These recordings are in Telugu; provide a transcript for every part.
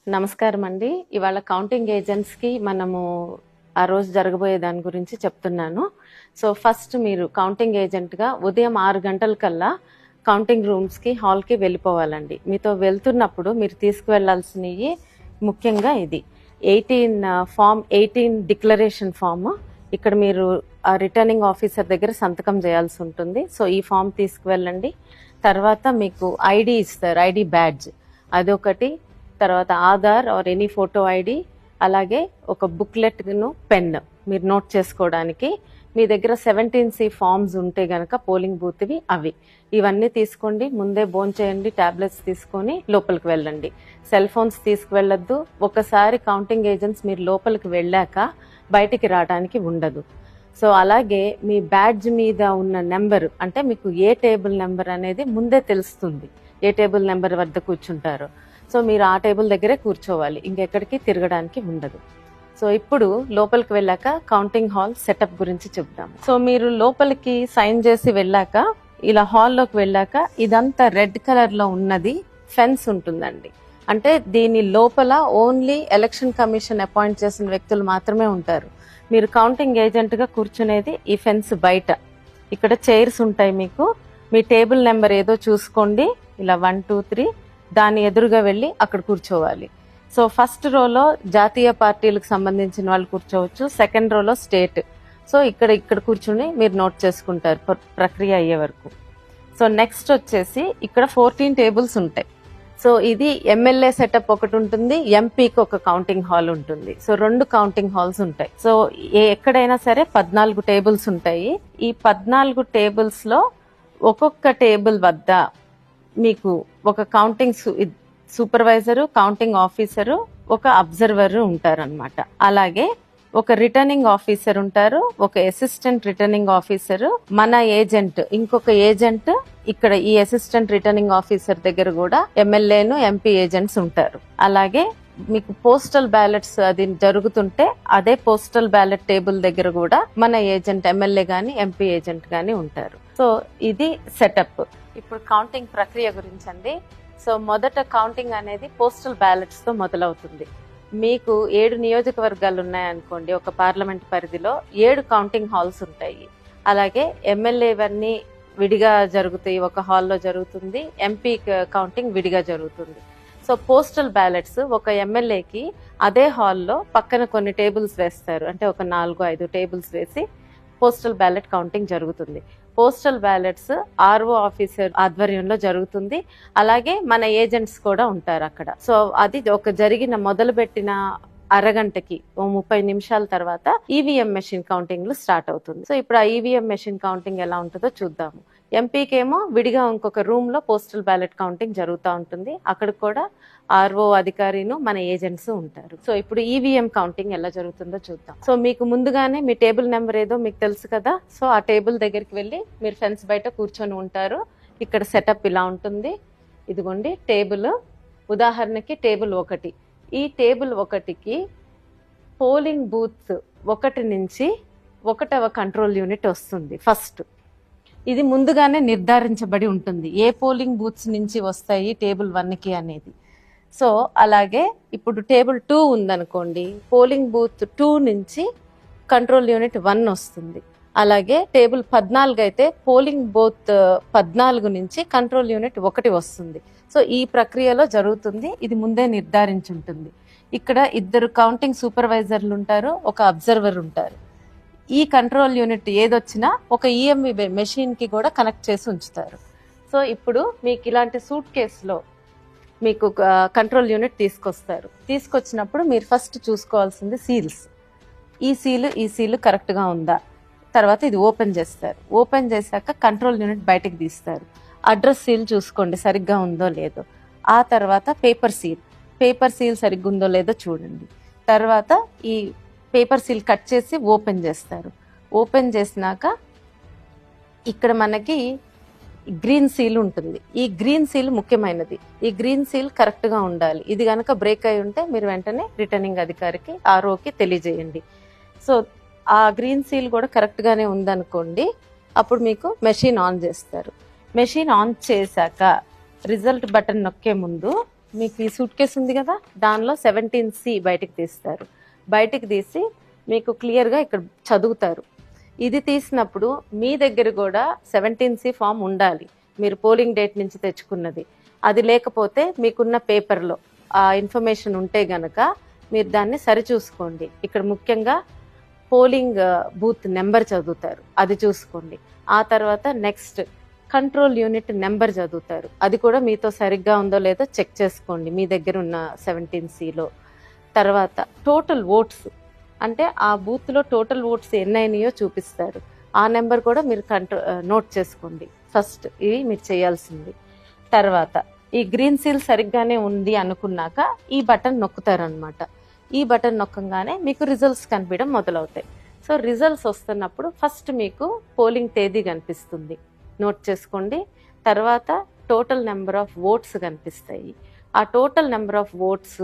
నమస్కారం అండి. ఇవాళ కౌంటింగ్ ఏజెంట్స్కి మనము ఆ రోజు జరగబోయే దాని గురించి చెప్తున్నాను. సో ఫస్ట్ మీరు కౌంటింగ్ ఏజెంట్గా ఉదయం 6 గంటలకల్లా కౌంటింగ్ రూమ్స్కి హాల్కి వెళ్ళిపోవాలండి. మీతో వెళ్తున్నప్పుడు మీరు తీసుకువెళ్లాల్సినవి ముఖ్యంగా ఇది ఫామ్ 18 డిక్లరేషన్ ఫామ్. ఇక్కడ మీరు ఆ రిటర్నింగ్ ఆఫీసర్ దగ్గర సంతకం చేయాల్సి ఉంటుంది. సో ఈ ఫామ్ తీసుకువెళ్ళండి. తర్వాత మీకు ఐడి ఇస్తారు, ఐడి బ్యాడ్జ్ అదొకటి. తర్వాత Aadhaar or any photo ID, అలాగే ఒక బుక్లెట్ను పెన్ మీరు నోట్ చేసుకోవడానికి. మీ దగ్గర 17C ఫామ్స్ ఉంటే గనక పోలింగ్ బూత్వి అవి ఇవన్నీ తీసుకోండి. ముందే భోంచేయండి, టాబ్లెట్స్ తీసుకొని లోపలికి వెళ్ళండి. సెల్ ఫోన్స్ తీసుకువెళ్ళొద్దు. ఒకసారి కౌంటింగ్ ఏజెంట్స్ మీరు లోపలికి వెళ్ళాక బయటికి రావడానికి ఉండదు. సో అలాగే మీ బ్యాడ్జ్ మీద ఉన్న నెంబర్, అంటే మీకు ఏ టేబుల్ నెంబర్ అనేది ముందే తెలుస్తుంది, ఏ టేబుల్ నెంబర్ వద్ద కూర్చుంటారో. సో మీరు ఆ టేబుల్ దగ్గరే కూర్చోవాలి, ఇంకెక్కడికి తిరగడానికి ఉండదు. సో ఇప్పుడు లోపలికి వెళ్ళాక కౌంటింగ్ హాల్ సెటప్ గురించి చెప్దాం. సో మీరు లోపలికి సైన్ చేసి వెళ్ళాక ఇలా హాల్లోకి వెళ్ళాక ఇదంతా రెడ్ కలర్ లో ఉన్నది ఫెన్స్ ఉంటుందండి. అంటే దీని లోపల ఓన్లీ ఎలక్షన్ కమిషన్ అపాయింట్ చేసిన వ్యక్తులు మాత్రమే ఉంటారు. మీరు కౌంటింగ్ ఏజెంట్ గా కూర్చునేది ఈ ఫెన్స్ బయట. ఇక్కడ చైర్స్ ఉంటాయి మీకు. మీ టేబుల్ నెంబర్ ఏదో చూసుకోండి, ఇలా 1 2 3 దాని ఎదురుగా వెళ్ళి అక్కడ కూర్చోవాలి. సో ఫస్ట్ రోలో జాతీయ పార్టీలకు సంబంధించిన వాళ్ళు కూర్చోవచ్చు, సెకండ్ రోలో స్టేట్. సో ఇక్కడ కూర్చుని మీరు నోట్ చేసుకుంటారు ప్రక్రియ అయ్యే వరకు. సో నెక్స్ట్ వచ్చేసి ఇక్కడ 14 టేబుల్స్ ఉంటాయి. సో ఇది ఎమ్మెల్యే సెటప్ ఒకటి ఉంటుంది, ఎంపీకి ఒక కౌంటింగ్ హాల్ ఉంటుంది. సో 2 కౌంటింగ్ హాల్స్ ఉంటాయి. సో ఎక్కడైనా సరే 14 టేబుల్స్ ఉంటాయి. ఈ 14 టేబుల్స్ లో ఒక్కొక్క టేబుల్ వద్ద మీకు ఒక కౌంటింగ్ సూపర్వైజరు, కౌంటింగ్ ఆఫీసరు, ఒక అబ్జర్వర్ ఉంటారన్నమాట. అలాగే ఒక రిటర్నింగ్ ఆఫీసర్ ఉంటారు, ఒక అసిస్టెంట్ రిటర్నింగ్ ఆఫీసర్, మన ఏజెంట్, ఇంకొక ఏజెంట్. ఇక్కడ ఈ అసిస్టెంట్ రిటర్నింగ్ ఆఫీసర్ దగ్గర కూడా ఎమ్మెల్యేను, ఎంపీ ఏజెంట్స్ ఉంటారు. అలాగే మీకు పోస్టల్ బ్యాలెట్స్ అది జరుగుతుంటే అదే పోస్టల్ బ్యాలెట్ టేబుల్ దగ్గర కూడా మన ఏజెంట్, ఎమ్మెల్యే గాని ఎంపీ ఏజెంట్ గాని ఉంటారు. సో ఇది సెటప్. ఇప్పుడు కౌంటింగ్ ప్రక్రియ గురించి అండి. సో మొదట కౌంటింగ్ అనేది పోస్టల్ బ్యాలెట్స్ తో మొదలవుతుంది. మీకు 7 నియోజకవర్గాలు ఉన్నాయనుకోండి, ఒక పార్లమెంట్ పరిధిలో 7 కౌంటింగ్ హాల్స్ ఉంటాయి. అలాగే ఎమ్మెల్యేవన్నీ విడిగా జరుగుతాయి, ఒక హాల్లో జరుగుతుంది. ఎంపీ కౌంటింగ్ విడిగా జరుగుతుంది. సో పోస్టల్ బ్యాలెట్స్ ఒక ఎమ్మెల్యేకి అదే హాల్లో పక్కన కొన్ని టేబుల్స్ వేస్తారు, అంటే ఒక 4-5 టేబుల్స్ వేసి పోస్టల్ బ్యాలెట్ కౌంటింగ్ జరుగుతుంది. పోస్టల్ బ్యాలెట్స్ ఆర్ఓ ఆఫీసర్ ఆధ్వర్యంలో జరుగుతుంది. అలాగే మన ఏజెంట్స్ కూడా ఉంటారు అక్కడ. సో అది ఒక జరిగిన మొదలుపెట్టిన అరగంటకి 30 నిమిషాల తర్వాత ఈవీఎం మెషిన్ కౌంటింగ్ స్టార్ట్ అవుతుంది. సో ఇప్పుడు ఆ ఈవీఎం మెషిన్ కౌంటింగ్ ఎలా ఉంటుందో చూద్దాము. ఎంపీకేమో విడిగా ఇంకొక రూమ్ లో పోస్టల్ బ్యాలెట్ కౌంటింగ్ జరుగుతూ ఉంటుంది. అక్కడ కూడా ఆర్ఓ అధికారిను, మన ఏజెంట్స్ ఉంటారు. సో ఇప్పుడు ఈవీఎం కౌంటింగ్ ఎలా జరుగుతుందో చూద్దాం. సో మీకు ముందుగానే మీ టేబుల్ నెంబర్ ఏదో మీకు తెలుసు కదా. సో ఆ టేబుల్ దగ్గరికి వెళ్ళి మీరు ఫెన్స్ బయట కూర్చొని ఉంటారు. ఇక్కడ సెటప్ ఇలా ఉంటుంది. ఇదిగోండి టేబుల్, ఉదాహరణకి టేబుల్ 1. ఈ టేబుల్ 1కి పోలింగ్ బూత్ 1 నుంచి 1వ కంట్రోల్ యూనిట్ వస్తుంది ఫస్ట్. ఇది ముందుగానే నిర్ధారించబడి ఉంటుంది, ఏ పోలింగ్ బూత్స్ నుంచి వస్తాయి టేబుల్ 1కి అనేది. సో అలాగే ఇప్పుడు టేబుల్ 2 ఉందనుకోండి, పోలింగ్ బూత్ 2 నుంచి కంట్రోల్ యూనిట్ 1 వస్తుంది. అలాగే టేబుల్ 14 అయితే పోలింగ్ బూత్ 14 నుంచి కంట్రోల్ యూనిట్ 1 వస్తుంది. సో ఈ ప్రక్రియలో జరుగుతుంది, ఇది ముందే నిర్ధారించుంటుంది. ఇక్కడ 2 కౌంటింగ్ సూపర్వైజర్లు ఉంటారు, ఒక అబ్జర్వర్ ఉంటారు. ఈ కంట్రోల్ యూనిట్ ఏదొచ్చినా ఒక ఈఎంవి మెషిన్ కి కూడా కనెక్ట్ చేసి ఉంచుతారు. సో ఇప్పుడు మీకు ఇలాంటి సూట్ కేసులో మీకు కంట్రోల్ యూనిట్ తీసుకొస్తారు. తీసుకొచ్చినప్పుడు మీరు ఫస్ట్ చూసుకోవాల్సింది సీల్స్. ఈ సీలు కరెక్ట్ గా ఉందా. తర్వాత ఇది ఓపెన్ చేస్తారు. ఓపెన్ చేశాక కంట్రోల్ యూనిట్ బయటకు తీస్తారు. అడ్రస్ సీల్ చూసుకోండి సరిగ్గా ఉందో లేదో. ఆ తర్వాత పేపర్ సీల్ సరిగ్గా ఉందో లేదో చూడండి. తర్వాత ఈ పేపర్ సీల్ కట్ చేసి ఓపెన్ చేస్తారు. ఓపెన్ చేసినాక ఇక్కడ మనకి గ్రీన్ సీల్ ఉంటుంది. ఈ గ్రీన్ సీల్ ముఖ్యమైనది. ఈ గ్రీన్ సీల్ కరెక్ట్ గా ఉండాలి. ఇది కనుక బ్రేక్ అయి ఉంటే మీరు వెంటనే రిటర్నింగ్ అధికారికి, ఆర్ఓకి తెలియజేయండి. సో ఆ గ్రీన్ సీల్ కూడా కరెక్ట్ గానే ఉందనుకోండి, అప్పుడు మీకు మెషిన్ ఆన్ చేస్తారు. మెషిన్ ఆన్ చేశాక రిజల్ట్ బటన్ నొక్కే ముందు మీకు ఈ సూట్ కేసు ఉంది కదా, దానిలో 17C బయటికి తీస్తారు. బయటికి తీసి మీకు క్లియర్గా ఇక్కడ చదువుతారు. ఇది తీసినప్పుడు మీ దగ్గర కూడా 17C ఫామ్ ఉండాలి, మీరు పోలింగ్ డేట్ నుంచి తెచ్చుకున్నది. అది లేకపోతే మీకున్న పేపర్లో ఆ ఇన్ఫర్మేషన్ ఉంటే గనక మీరు దాన్ని సరిచూసుకోండి. ఇక్కడ ముఖ్యంగా పోలింగ్ బూత్ నెంబర్ చదువుతారు, అది చూసుకోండి. ఆ తర్వాత నెక్స్ట్ కంట్రోల్ యూనిట్ నెంబర్ చదువుతారు, అది కూడా మీతో సరిగ్గా ఉందో లేదో చెక్ చేసుకోండి మీ దగ్గర ఉన్న 17Cలో. తర్వాత టోటల్ ఓట్స్, అంటే ఆ బూత్లో టోటల్ ఓట్స్ ఎన్నైనాయో చూపిస్తారు, ఆ నెంబర్ కూడా మీరు నోట్ చేసుకోండి. ఫస్ట్ ఇవి మీరు చేయాల్సింది. తర్వాత ఈ గ్రీన్ సీల్ సరిగ్గానే ఉంది అనుకున్నాక ఈ బటన్ నొక్కుతారనమాట. ఈ బటన్ నొక్కగానే మీకు రిజల్ట్స్ కనిపించడం మొదలవుతాయి. సో రిజల్ట్స్ వస్తున్నప్పుడు ఫస్ట్ మీకు పోలింగ్ తేదీ కనిపిస్తుంది, నోట్ చేసుకోండి. తర్వాత టోటల్ నెంబర్ ఆఫ్ ఓట్స్ కనిపిస్తాయి. ఆ టోటల్ నెంబర్ ఆఫ్ ఓట్స్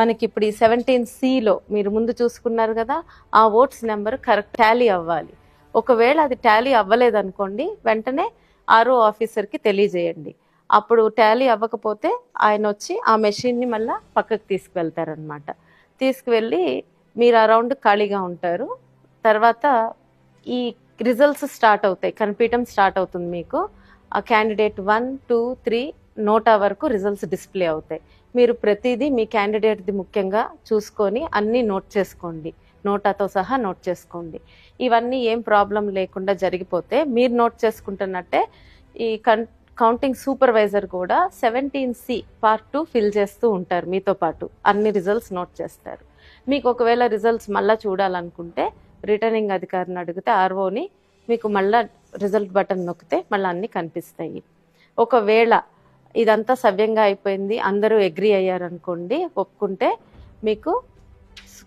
మనకి ఇప్పుడు ఈ 17Cలో మీరు ముందు చూసుకున్నారు కదా, ఆ ఓట్స్ నెంబర్ కరెక్ట్ టాలీ అవ్వాలి. ఒకవేళ అది టాలీ అవ్వలేదనుకోండి, వెంటనే ఆర్ఓ ఆఫీసర్కి తెలియజేయండి. అప్పుడు టాలీ అవ్వకపోతే ఆయన వచ్చి ఆ మెషిన్ని మళ్ళీ పక్కకు తీసుకువెళ్తారనమాట. తీసుకువెళ్ళి మీరు ఆ రౌండ్ ఖాళీగా ఉంటారు. తర్వాత ఈ రిజల్ట్స్ స్టార్ట్ అవుతాయి, కనిపించడం స్టార్ట్ అవుతుంది. మీకు ఆ క్యాండిడేట్ 1, 2, 3 నోటా వరకు రిజల్ట్స్ డిస్ప్లే అవుతాయి. మీరు ప్రతిదీ మీ క్యాండిడేట్ది ముఖ్యంగా చూసుకొని అన్నీ నోట్ చేసుకోండి, నోటాతో సహా నోట్ చేసుకోండి. ఇవన్నీ ఏం ప్రాబ్లం లేకుండా జరిగిపోతే మీరు నోట్ చేసుకుంటున్నట్టే ఈ కౌంటింగ్ సూపర్వైజర్ కూడా 17C పార్ట్ 2 ఫిల్ చేస్తూ ఉంటారు, మీతో పాటు అన్ని రిజల్ట్స్ నోట్ చేస్తారు. మీకు ఒకవేళ రిజల్ట్స్ మళ్ళీ చూడాలనుకుంటే రిటర్నింగ్ అధికారిని అడిగితే ఆర్ఓని మీకు మళ్ళీ రిజల్ట్ బటన్ నొక్కితే మళ్ళీ అన్నీ కనిపిస్తాయి. ఒకవేళ ఇదంతా సవ్యంగా అయిపోయింది, అందరూ అగ్రీ అయ్యారనుకోండి, ఒప్పుకుంటే మీకు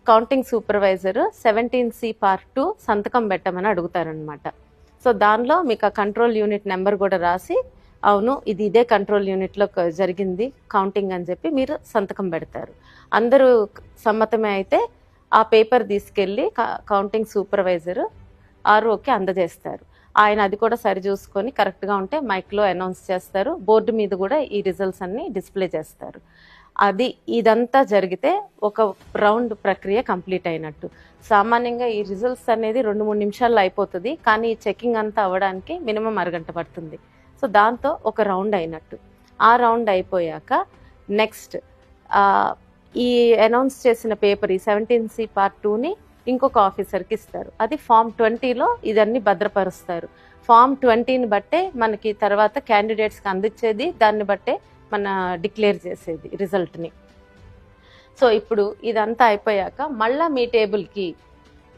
కౌంటింగ్ సూపర్వైజర్ 17C పార్ట్ 2 సంతకం పెట్టమని అడుగుతారనమాట. సో దానిలో మీకు ఆ కంట్రోల్ యూనిట్ నెంబర్ కూడా రాసి, అవును ఇది ఇదే కంట్రోల్ యూనిట్లో జరిగింది కౌంటింగ్ అని చెప్పి మీరు సంతకం పెడతారు. అందరూ సమ్మతమే అయితే ఆ పేపర్ తీసుకెళ్ళి కౌంటింగ్ సూపర్వైజర్ ఆర్ఓకి అందజేస్తారు. ఆయన అది కూడా సరి చూసుకొని కరెక్ట్గా ఉంటే మైక్లో అనౌన్స్ చేస్తారు, బోర్డు మీద కూడా ఈ రిజల్ట్స్ అన్ని డిస్ప్లే చేస్తారు. ఇదంతా జరిగితే ఒక రౌండ్ ప్రక్రియ కంప్లీట్ అయినట్టు. సామాన్యంగా ఈ రిజల్ట్స్ అనేది 2-3 నిమిషాల్లో అయిపోతుంది, కానీ ఈ చెకింగ్ అంతా అవ్వడానికి మినిమం అరగంట పడుతుంది. సో దాంతో ఒక రౌండ్ అయినట్టు. ఆ రౌండ్ అయిపోయాక నెక్స్ట్ ఈ అనౌన్స్ చేసిన పేపర్ ఈ 17C పార్ట్ 2ని ఇంకొక ఆఫీసర్కి ఇస్తారు. అది ఫామ్ 20లో ఇదన్నీ భద్రపరుస్తారు. ఫామ్ 20ని బట్టే మనకి తర్వాత క్యాండిడేట్స్కి అందించేది, దాన్ని బట్టే మన డిక్లేర్ చేసేది రిజల్ట్ని. సో ఇప్పుడు ఇదంతా అయిపోయాక మళ్ళీ మీ టేబుల్కి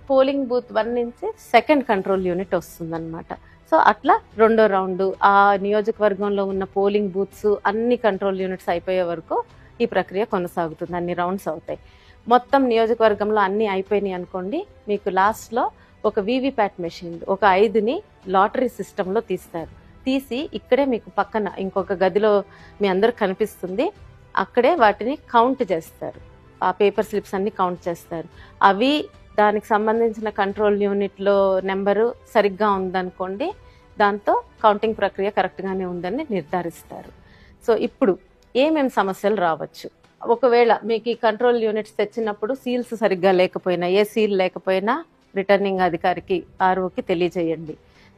పోలింగ్ బూత్ 1 నుంచి సెకండ్ కంట్రోల్ యూనిట్ వస్తుందన్నమాట. సో అట్లా రెండో రౌండ్ ఆ నియోజకవర్గంలో ఉన్న పోలింగ్ బూత్స్ అన్ని కంట్రోల్ యూనిట్స్ అయిపోయే వరకు ఈ ప్రక్రియ కొనసాగుతుంది, అన్ని రౌండ్స్ అవుతాయి. మొత్తం నియోజకవర్గంలో అన్నీ అయిపోయినాయి అనుకోండి, మీకు లాస్ట్లో ఒక వీవీప్యాట్ మెషిన్ ఒక 5ని లాటరీ సిస్టంలో తీస్తారు. తీసి ఇక్కడే మీకు పక్కన ఇంకొక గదిలో మీ అందరికి కనిపిస్తుంది, అక్కడే వాటిని కౌంట్ చేస్తారు. ఆ పేపర్ స్లిప్స్ అన్ని కౌంట్ చేస్తారు. అవి దానికి సంబంధించిన కంట్రోల్ యూనిట్లో నెంబరు సరిగ్గా ఉందనుకోండి, దాంతో కౌంటింగ్ ప్రక్రియ కరెక్ట్గానే ఉందని నిర్ధారిస్తారు. సో ఇప్పుడు ఏమేమి సమస్యలు రావచ్చు, ఒకవేళ మీకు ఈ కంట్రోల్ యూనిట్స్ తెచ్చినప్పుడు సీల్స్ సరిగ్గా లేకపోయినా, ఏ సీల్ లేకపోయినా రిటర్నింగ్ అధికారికి ఆర్ఓకి తెలియజేయండి.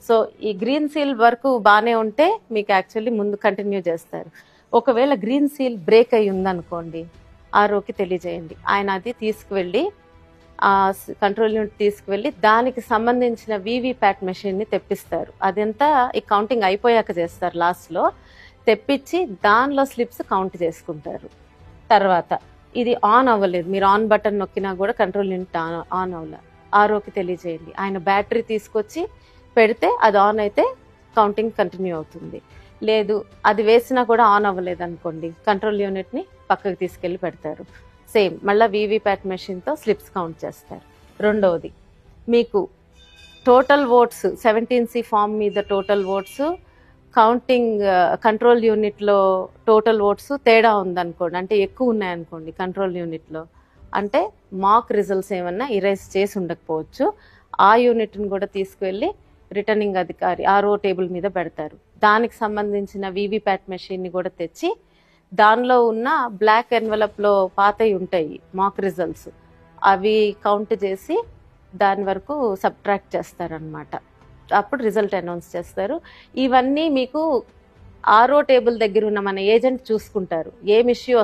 సో ఈ గ్రీన్ సీల్ వరకు బాగానే ఉంటే మీకు యాక్చువల్లీ ముందు కంటిన్యూ చేస్తారు. ఒకవేళ గ్రీన్ సీల్ బ్రేక్ అయి ఉందనుకోండి, ఆర్ఓకి తెలియజేయండి. ఆయన అది తీసుకువెళ్ళి ఆ కంట్రోల్ యూనిట్ తీసుకువెళ్ళి దానికి సంబంధించిన వీవీప్యాట్ మెషిన్ని తెప్పిస్తారు. అదంతా ఈ కౌంటింగ్ అయిపోయాక చేస్తారు. లాస్ట్లో తెప్పించి దానిలో స్లిప్స్ కౌంట్ చేసుకుంటారు. తర్వాత ఇది ఆన్ అవ్వలేదు, మీరు ఆన్ బటన్ నొక్కినా కూడా కంట్రోల్ యూనిట్ ఆన్ అవ్వలేదు, ఆర్ఓకి తెలియజేయండి. ఆయన బ్యాటరీ తీసుకొచ్చి పెడితే అది ఆన్ అయితే కౌంటింగ్ కంటిన్యూ అవుతుంది. లేదు అది వేసినా కూడా ఆన్ అవ్వలేదు అనుకోండి, కంట్రోల్ యూనిట్ని పక్కకు తీసుకెళ్ళి పెడతారు. సేమ్ మళ్ళీ వీవీప్యాట్ మెషిన్తో స్లిప్స్ కౌంట్ చేస్తారు. రెండవది మీకు టోటల్ ఓట్స్ 17C ఫామ్ మీద టోటల్ ఓట్స్ కౌంటింగ్ కంట్రోల్ యూనిట్లో టోటల్ ఓట్స్ తేడా ఉందనుకోండి, అంటే ఎక్కువ ఉన్నాయనుకోండి కంట్రోల్ యూనిట్లో, అంటే మాక్ రిజల్ట్స్ ఏమన్నా ఇరేజ్ చేసి ఉండకపోవచ్చు. ఆ యూనిట్ని కూడా తీసుకువెళ్ళి రిటర్నింగ్ అధికారి ఆర్ఓ టేబుల్ మీద పెడతారు. దానికి సంబంధించిన వీవీప్యాట్ మెషిన్ని కూడా తెచ్చి దానిలో ఉన్న బ్లాక్ ఎన్వలప్లో పాతవి ఉంటాయి మాక్ రిజల్ట్స్, అవి కౌంట్ చేసి దాని వరకు సబ్ట్రాక్ట్ చేస్తారనమాట. అప్పుడు రిజల్ట్ అనౌన్స్ చేస్తారు. ఇవన్నీ మీకు ఆర్ఓ టేబుల్ దగ్గర ఉన్న మన ఏజెంట్ చూసుకుంటారు. ఏం ఇష్యూ